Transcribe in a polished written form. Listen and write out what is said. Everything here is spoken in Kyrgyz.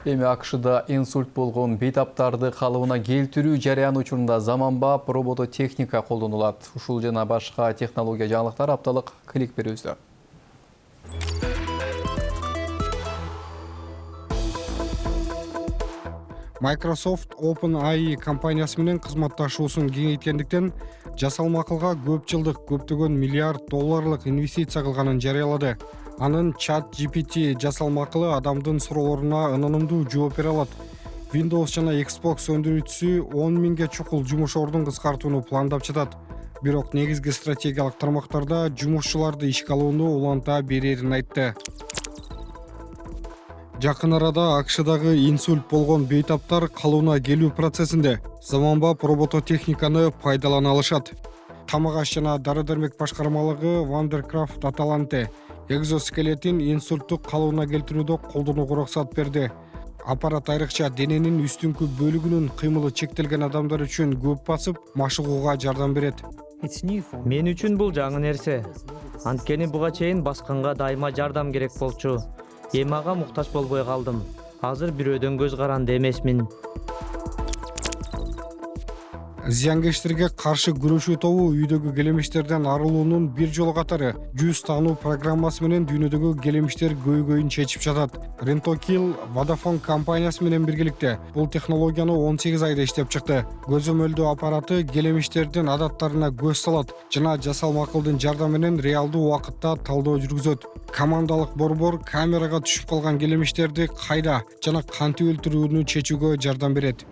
Эми АКШда инсульт болгон бейтаптарды калыбына келтирүү жарыяны учурунда заманбап робототехника колдонулат. Ушул жана башка технология жаңылыктар апталык клик берүүбүздө. Microsoft OpenAI компаниясы менен кызматташуусун кеңейткендиктен жасалма акылга көп жылдык көптөгөн миллиард долларлык инвестиция кылганын жарыялады. Анын ChatGPT жасалма акылы адамдын суроолоруна ынанымдуу жооп бере алат. Windows жана Xbox өндүрүүчүсү 10 миңге чукул жумуш ордун кыскартууну пландап жатат. Бирок негизги стратегиялык тармактарда жумушчуларды ишке алууну уланта берерин айтты. Жакын арада АКШдагы инсульт болгон бейтаптар калыбына келүү процессинде заманбап робототехниканы пайдалана алышат. Тамак аш жана дары-дармек башкармалыгы Wondercraft Atalante экзоскелетин инсульттук калыбына келтирүүдө колдонууга уруксат берди. Аппарат айрыкча дененин үстүңкү бөлүгүнүн кыймылы чектелген адамдар үчүн көп басып, машыгууга жардам берет. Мен үчүн бул жаңы нерсе. Анткени буга чейин басканга дайыма жардам керек болчу. Эми ага муктаж болбой калдым. Азыр бирөөдөн көз каранды эмесмин. Зыяnkечтерге каршы күрөшүү тобу үйдөгү келемиштерден арылуунун бир жолу катары 100 таануу программасы менен дүйнөдөгү келемиштер көйгөйүн чечип жатат. Rentokil Vodafone компаниясы менен биргеликте бул технологияны 18 айда иштеп чыкты. Көзөмөлдөө аппараты келемиштердин адаттарына көз салат жана жасалма акылдын жардамы менен реалдуу убакытта талдоо жүргүзөт. Командалык борбор камерага түшүп калган келемиштерди кайда жана кантип өлтүрүүнү чечүүгө жардам берет.